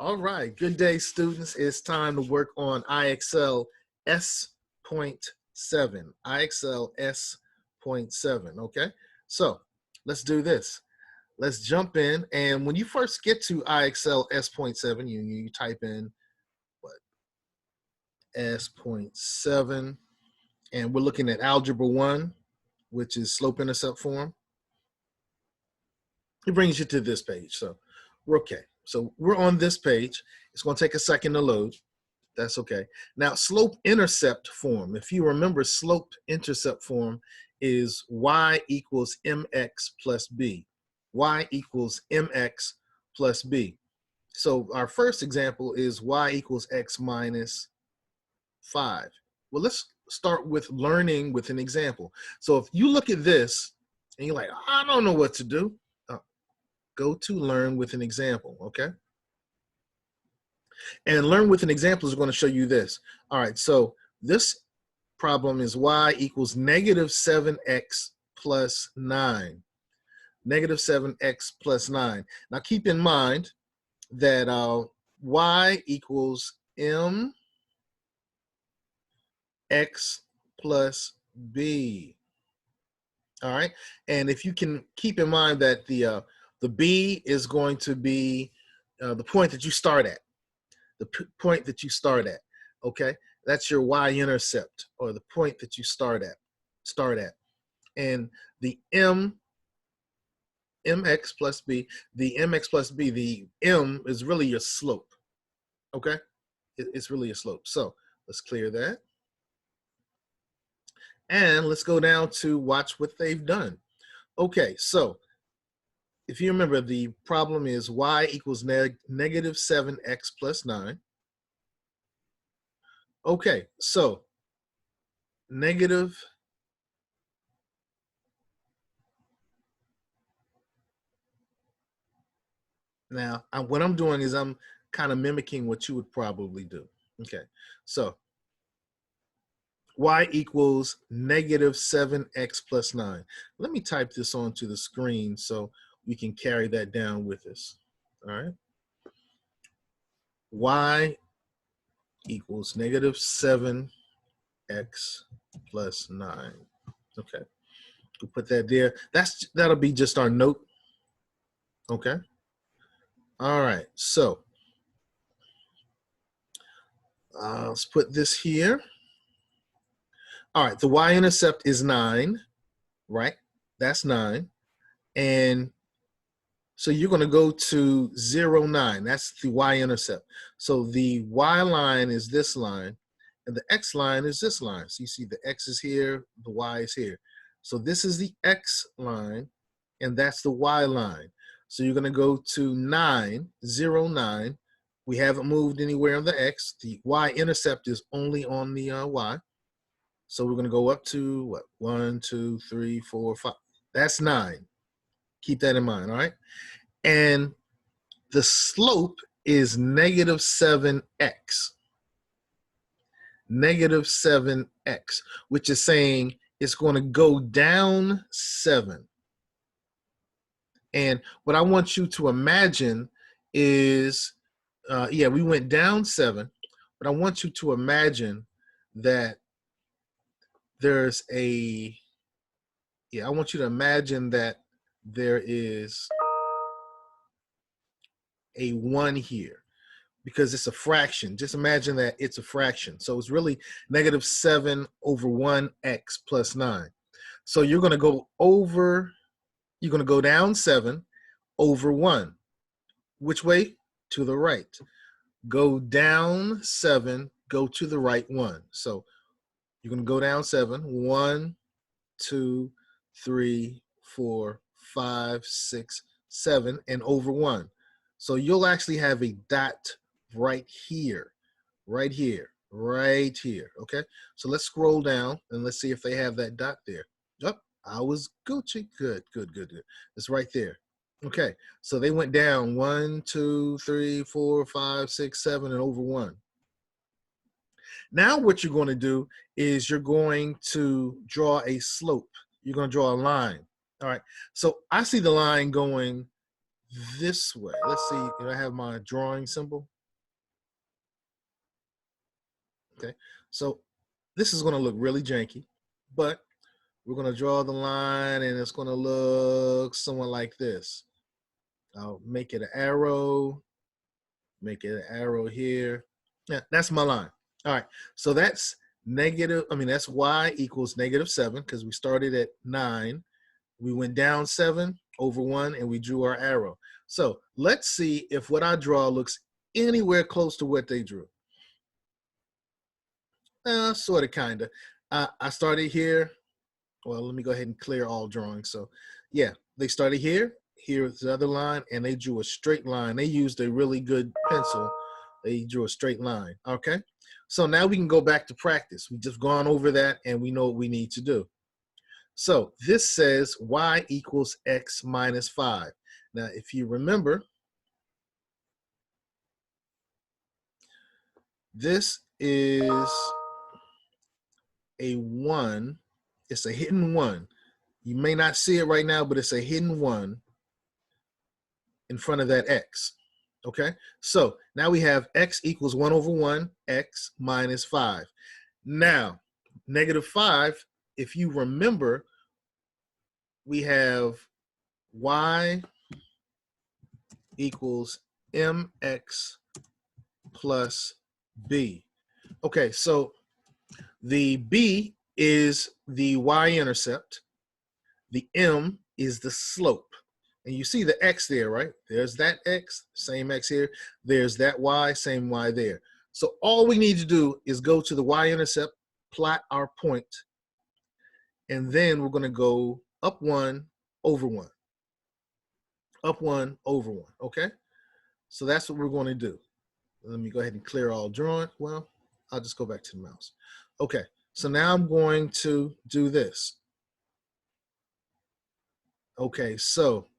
All right, good day, students. It's time to work on IXL S.7. IXL S.7, okay? So let's do this. Let's jump in, and when you first get to IXL S.7, you type in what? S.7, and we're looking at Algebra 1, which is slope-intercept form. It brings you to this page, so we're okay. So we're on this page. It's going to take a second to load. That's okay. Now, slope-intercept form. If you remember, slope-intercept form is y equals mx plus b. Y equals mx plus b. So our first example is y equals x minus 5. Well, let's start with learning with an example. So if you look at this and you're like, I don't know what to do, go to learn with an example, okay? And learn with an example is going to show you this. All right, so this problem is y equals negative 7x plus 9. Negative 7x plus 9. Now keep in mind that y equals mx plus b. All right, and if you can keep in mind that the b is going to be the point that you start at. The point that you start at, okay? That's your y-intercept, or the point that you start at. And the mx plus b, the m is really your slope, okay? It's really a slope. So let's clear that. And let's go down to watch what they've done. Okay, so if you remember, the problem is y equals negative 7x plus 9. Okay, so negative now what I'm doing is I'm kind of mimicking what you would probably do. Okay, so y equals negative 7x plus 9. Let me type this onto the screen so we can carry that down with us. All right, y equals negative 7x plus 9. Okay, we'll put that there. That'll be just our note. Okay. All right, so let's put this here. All right, the y-intercept is 9, right? That's 9. And so you're going to go to 0, 9. That's the y-intercept. So the y line is this line, and the x line is this line. So you see the x is here, the y is here. So this is the x line, and that's the y line. So you're going to go to 9, 0, 9. We haven't moved anywhere on the x. The y-intercept is only on the y. So we're going to go up to what? 1, 2, 3, 4, 5. That's 9. Keep that in mind, all right? And the slope is negative 7x. Negative 7x, which is saying it's going to go down 7. And what I want you to imagine is, yeah, we went down 7, but I want you to imagine that there's a, I want you to imagine that there is a 1 here because it's a fraction. Just imagine that it's a fraction. So it's really negative 7 over 1x plus 9. So you're going to go over, you're going to go down 7 over 1. Which way? To the right. Go down 7, go to the right 1. So you're going to go down 7. 1, 2, 3, 4, 5, 6, 7, and over 1. So you'll actually have a dot right here, right here, right here. Okay, so let's scroll down and let's see if they have that dot there. Yep, I was Gucci. Good, good, good, good. It's right there. Okay, so they went down 1, 2, 3, 4, 5, 6, 7, and over 1. Now what you're going to do is you're going to draw a slope. You're going to draw a line. All right, so I see the line going this way. Let's see, I have my drawing symbol. Okay, so this is going to look really janky, but we're going to draw the line and it's going to look somewhat like this. I'll make it an arrow, make it an arrow here. Yeah, that's my line. All right, so that's that's y equals -7 because we started at 9. We went down 7 over 1 and we drew our arrow. So let's see if what I draw looks anywhere close to what they drew. Sort of, kind of. I started here. Well, let me go ahead and clear all drawings. So yeah, they started here. Here's the other line, and they drew a straight line. They used a really good pencil. They drew a straight line. Okay, so now we can go back to practice. We've just gone over that, and we know what we need to do. So this says y equals x minus 5. Now, if you remember, this is a 1. It's a hidden 1. You may not see it right now, but it's a hidden 1 in front of that x. Okay, so now we have x equals 1 over 1, x minus 5. Now, -5, if you remember, we have y equals mx plus b. Okay, so the b is the y-intercept. The m is the slope. And you see the x there, right? There's that x, same x here. There's that y, same y there. So all we need to do is go to the y-intercept, plot our point, and then we're going to go up 1 over 1. Up 1 over 1, okay? So that's what we're going to do. Let me go ahead and clear all drawing. Well, I'll just go back to the mouse. Okay, so now I'm going to do this. Okay, so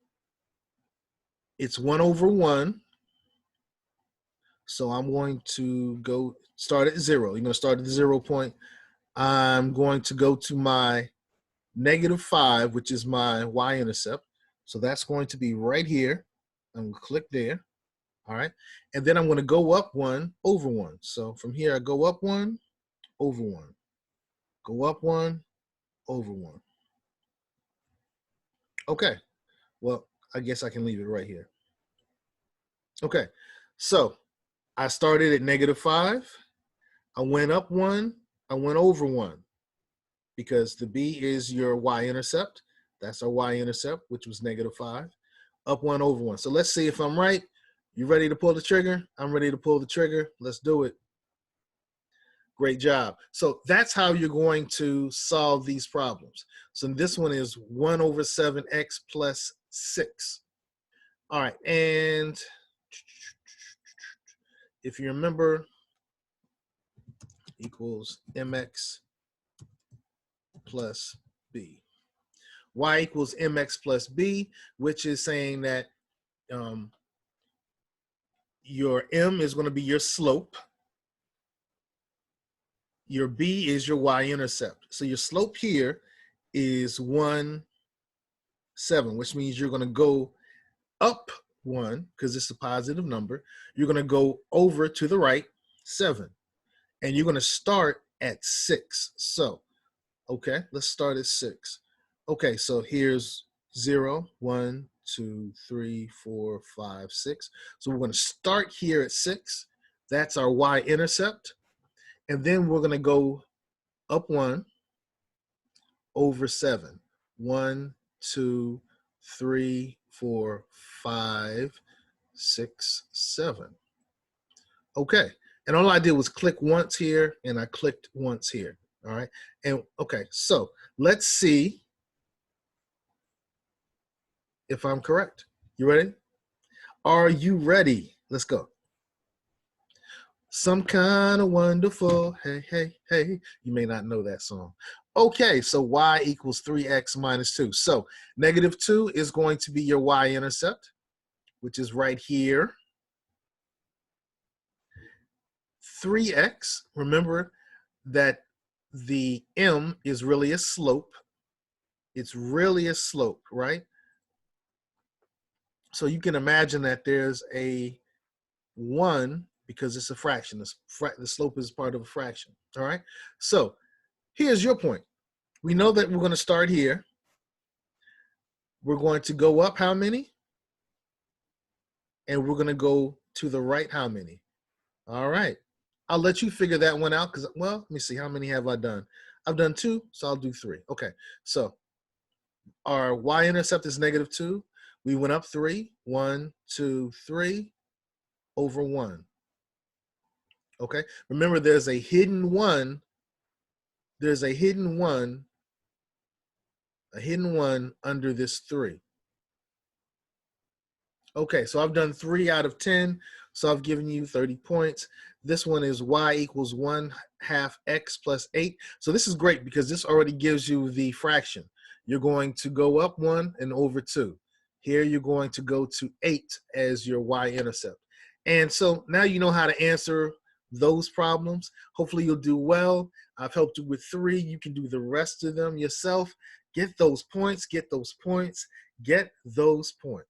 it's 1 over 1. So I'm going to go start at 0. You're going to start at the 0 point. I'm going to go to my -5, which is my y-intercept. So that's going to be right here. I'm going to click there. All right. And then I'm going to go up 1 over 1. So from here, I go up 1 over 1. Go up 1 over 1. Okay. Well, I guess I can leave it right here. Okay. So I started at -5. I went up 1. I went over 1 because the b is your y-intercept. That's our y-intercept, which was -5. Up 1 over 1. So let's see if I'm right. You ready to pull the trigger? I'm ready to pull the trigger. Let's do it. Great job. So that's how you're going to solve these problems. So this one is 1 over 7x plus 6. All right, and if you remember, equals mx plus b. Y equals mx plus b, which is saying that your m is going to be your slope. Your b is your y-intercept. So your slope here is 1, 7, which means you're going to go up 1 because it's a positive number. You're going to go over to the right 7, and you're going to start at 6. So, okay, let's start at 6. Okay, so here's 0, 1, 2, 3, 4, 5, 6. So we're going to start here at 6. That's our y-intercept. And then we're going to go up 1 over 7. 1, 2, 3, 4, 5, 6, 7. Okay. And all I did was click once here, and I clicked once here. All right. And okay, so let's see if I'm correct. You ready? Are you ready? Let's go. Some kind of wonderful, hey, hey, hey. You may not know that song. Okay, so y equals 3x minus 2. So -2 is going to be your y-intercept, which is right here. 3x, remember that the m is really a slope. It's really a slope, right? So you can imagine that there's a 1 because it's a fraction. The slope is part of a fraction. All right. So here's your point. We know that we're going to start here. We're going to go up how many? And we're going to go to the right how many? All right. I'll let you figure that one out because, well, let me see. How many have I done? I've done 2, so I'll do 3. Okay. So our y-intercept is -2. We went up 3. 1, 2, 3 over 1. Okay. Remember, there's a hidden 1. There's a hidden 1 under this 3. Okay, so I've done 3 out of 10, so I've given you 30 points. This one is y equals 1/2 x plus 8. So this is great because this already gives you the fraction. You're going to go up 1 and over 2. Here you're going to go to 8 as your y-intercept. And so now you know how to answer those problems. Hopefully you'll do well. I've helped you with 3. You can do the rest of them yourself. Get those points, get those points, get those points.